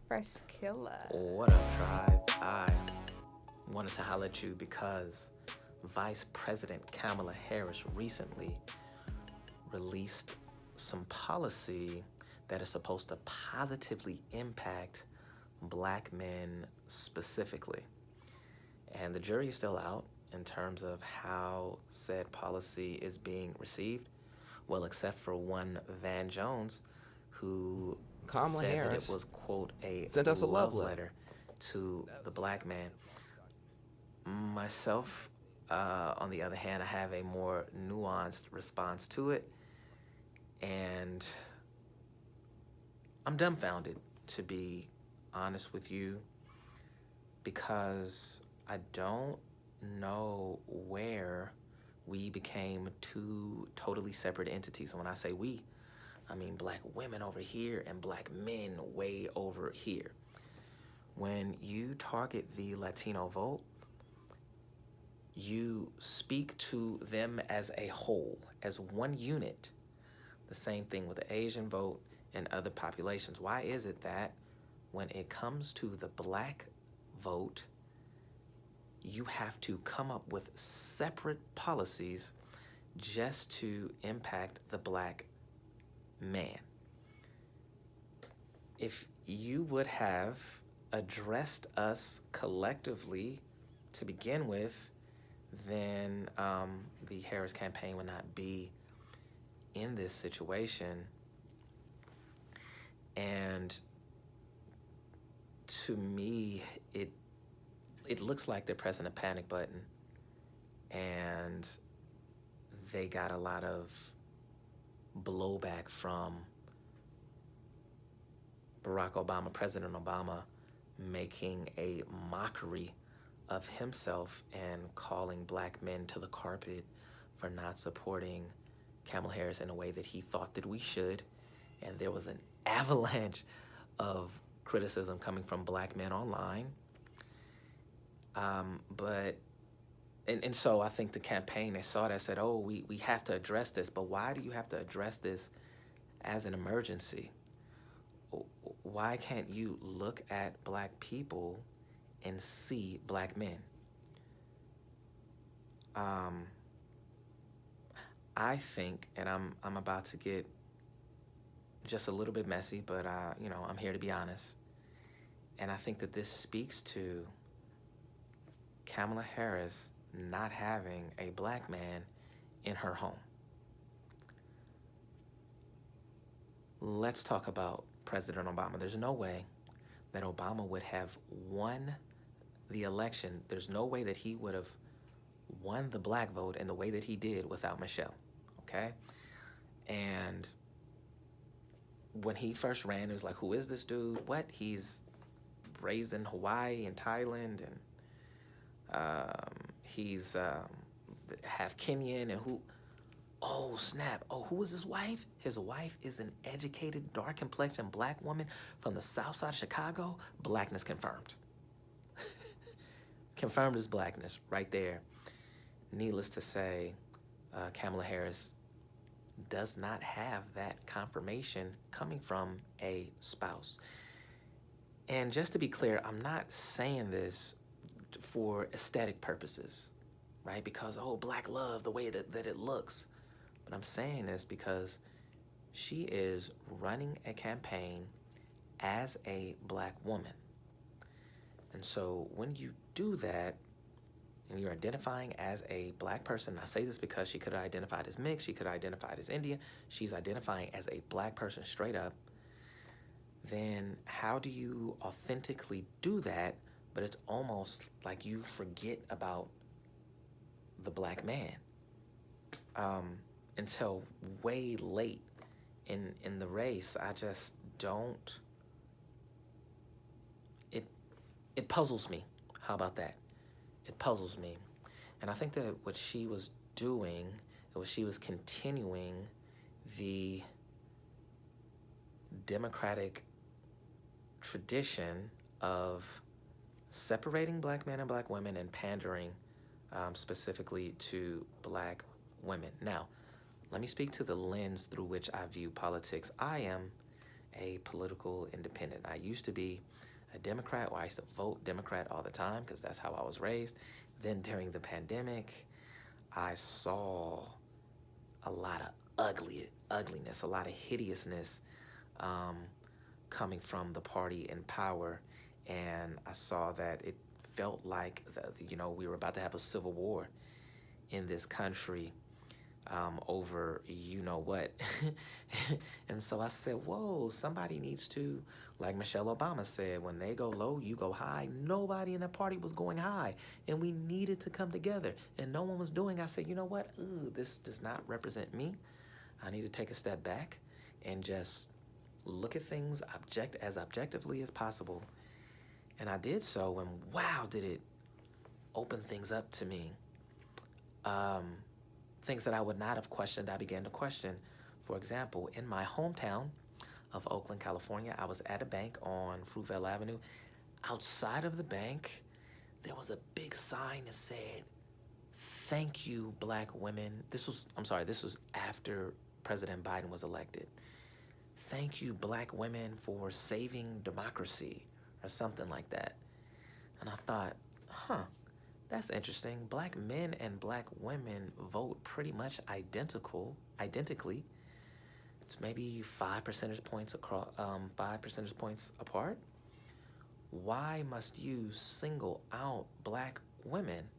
Fresh killer. What up, tribe? I wanted to holler at you because Vice President Kamala Harris recently released some policy that is supposed to positively impact black men specifically. And the jury is still out in terms of how said policy is being received. Well, except for one Van Jones who Kamala said that it Harris was, quote, a sent us a love love letter. letter to the black man. Myself, on the other hand, I have a more nuanced response to it. And I'm dumbfounded, to be honest with you, because I don't know where we became two totally separate entities. And when I say we, I mean black women over here and black men way over here. When you target the Latino vote, you speak to them as a whole, as one unit. The same thing with the Asian vote and other populations. Why is it that when it comes to the black vote, you have to come up with separate policies just to impact the black man? If you would have addressed us collectively to begin with, then the Harris campaign would not be in this situation. And to me, it looks like they're pressing a panic button, and they got a lot of blowback from Barack Obama, President Obama, making a mockery of himself and calling black men to the carpet for not supporting Kamala Harris in a way that he thought that we should. And there was an avalanche of criticism coming from black men online. So I think the campaign, they saw that, said, oh, we have to address this. But why do you have to address this as an emergency? Why can't you look at black people and see black men? I think, and I'm about to get just a little bit messy, but I'm here to be honest. And I think that this speaks to Kamala Harris not having a black man in her home. Let's talk about President Obama. There's no way that Obama would have won the election. There's no way that he would have won the black vote in the way that he did without Michelle, okay? And when he first ran, it was like, who is this dude? What? He's raised in Hawaii and Thailand, and he's half Kenyan, and who? Oh, snap. Oh, who is his wife? His wife is an educated, dark-complexioned black woman from the south side of Chicago. Blackness confirmed. Confirmed as blackness right there. Needless to say, Kamala Harris does not have that confirmation coming from a spouse. And just to be clear, I'm not saying this for aesthetic purposes, right? Because, oh, black love, the way that it looks. But I'm saying this because she is running a campaign as a black woman. And so when you do that, and you're identifying as a black person, I say this because she could have identified as mixed, she could have identified as Indian, she's identifying as a black person straight up, then how do you authentically do that, but it's almost like you forget about the black man until way late in the race? I just don't, it puzzles me. How about that? It puzzles me. And I think that what she was doing was she was continuing the Democratic tradition of separating black men and black women and pandering specifically to black women. Now, let me speak to the lens through which I view politics. I am a political independent. I used to be a Democrat, or I used to vote Democrat all the time because that's how I was raised. Then during the pandemic, I saw a lot of ugliness, a lot of hideousness um, coming from the party in power, and I saw that it felt like we were about to have a civil war in this country over you know what. And so I said, whoa, somebody needs to, like Michelle Obama said, when they go low, you go high. Nobody in the party was going high, and we needed to come together, and no one was doing. I said, you know what? Ooh, this does not represent me. I need to take a step back and just look at things as objectively as possible. And I did so, and wow, did it open things up to me. Things that I would not have questioned, I began to question. For example, in my hometown of Oakland, California, I was at a bank on Fruitvale Avenue. Outside of the bank, there was a big sign that said, "Thank you, Black women." This was after President Biden was elected. "Thank you, Black women, for saving democracy," or something like that. And I thought, that's interesting. Black men and Black women vote pretty much identically. It's maybe 5 percentage points apart. Why must you single out Black women?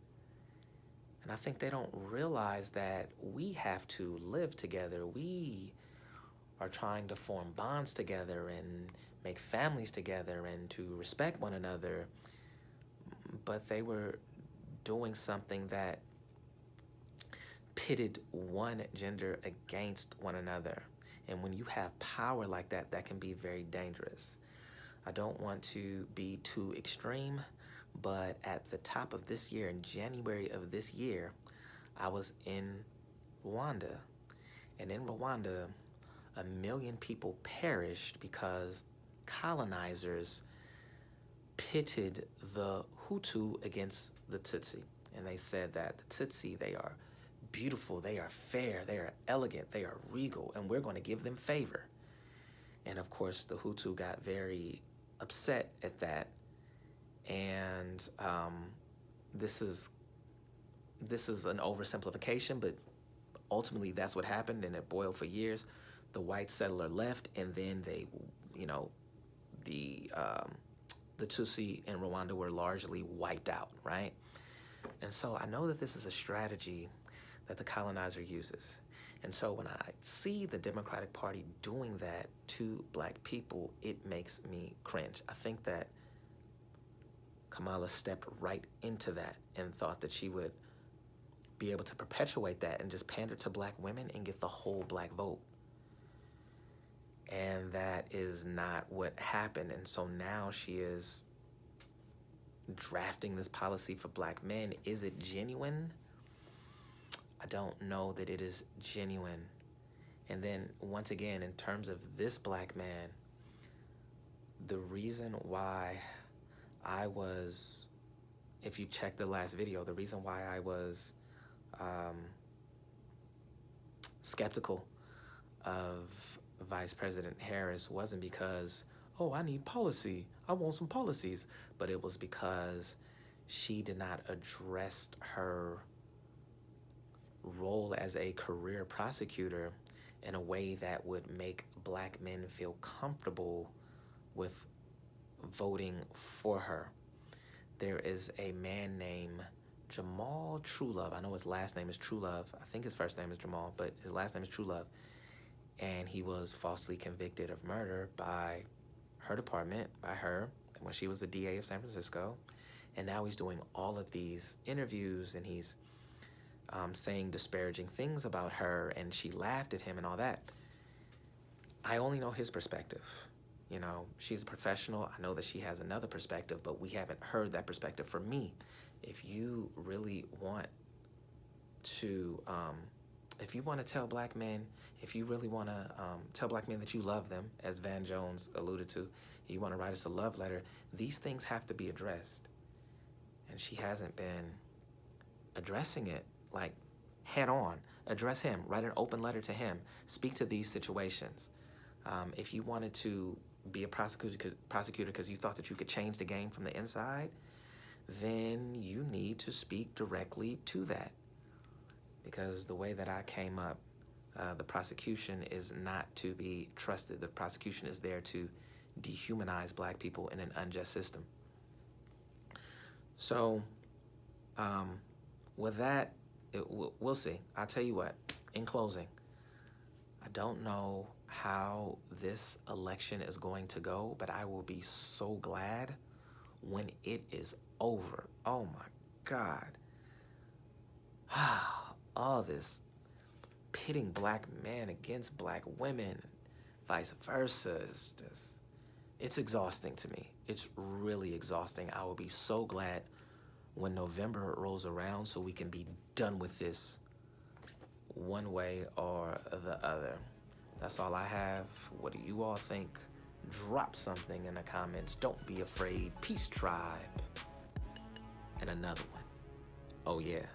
And I think they don't realize that we have to live together. We are trying to form bonds together and make families together and to respect one another. But they were doing something that pitted one gender against one another. And when you have power like that, that can be very dangerous. I don't want to be too extreme, but at the top of this year, in January of this year, I was in Rwanda. And in Rwanda, 1 million people perished because colonizers pitted the Hutu against the Tutsi. And they said that the Tutsi, they are beautiful, they are fair, they are elegant, they are regal, and we're going to give them favor. And of course, the Hutu got very upset at that. And this is an oversimplification, but ultimately that's what happened, and it boiled for years. The white settler left, and then they, the Tutsi in Rwanda were largely wiped out, right? And so I know that this is a strategy that the colonizer uses. And so when I see the Democratic Party doing that to Black people, it makes me cringe. I think that Kamala stepped right into that and thought that she would be able to perpetuate that and just pander to Black women and get the whole Black vote. And that is not what happened. And so now she is drafting this policy for Black men. Is it genuine? I don't know that it is genuine. And then once again, in terms of this Black man, the reason why I was, if you check the last video, the reason why I was skeptical of Vice President Harris wasn't because, oh, I need policy, I want some policies, but it was because she did not address her role as a career prosecutor in a way that would make Black men feel comfortable with voting for her. There is a man named Jamal Truelove. I know his last name is Truelove. I think his first name is Jamal, but his last name is Truelove. And he was falsely convicted of murder by her department, by her, when she was the DA of San Francisco. And now he's doing all of these interviews, and he's saying disparaging things about her, and she laughed at him and all that. I only know his perspective. She's a professional. I know that she has another perspective, but we haven't heard that perspective. For me, if you really want to, if you want to tell Black men, if you really want to tell Black men that you love them, as Van Jones alluded to, you want to write us a love letter, these things have to be addressed. And she hasn't been addressing it, like, head on. Address him. Write an open letter to him. Speak to these situations. If you wanted to be a prosecutor because you thought that you could change the game from the inside, then you need to speak directly to that. Because the way that I came up, the prosecution is not to be trusted. The prosecution is there to dehumanize black people in an unjust system. So, with that, we'll see. I'll tell you what, in closing, I don't know how this election is going to go, but I will be so glad when it is over. Oh my God. All this pitting black men against black women, vice versa, it's exhausting to me. It's really exhausting. I will be so glad when November rolls around so we can be done with this one way or the other. That's all I have. What do you all think? Drop something in the comments. Don't be afraid. Peace, tribe. And another one. Oh yeah.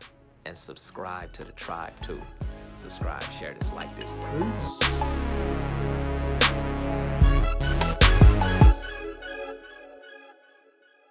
And subscribe to the tribe too. Subscribe, share this, like this. Peace.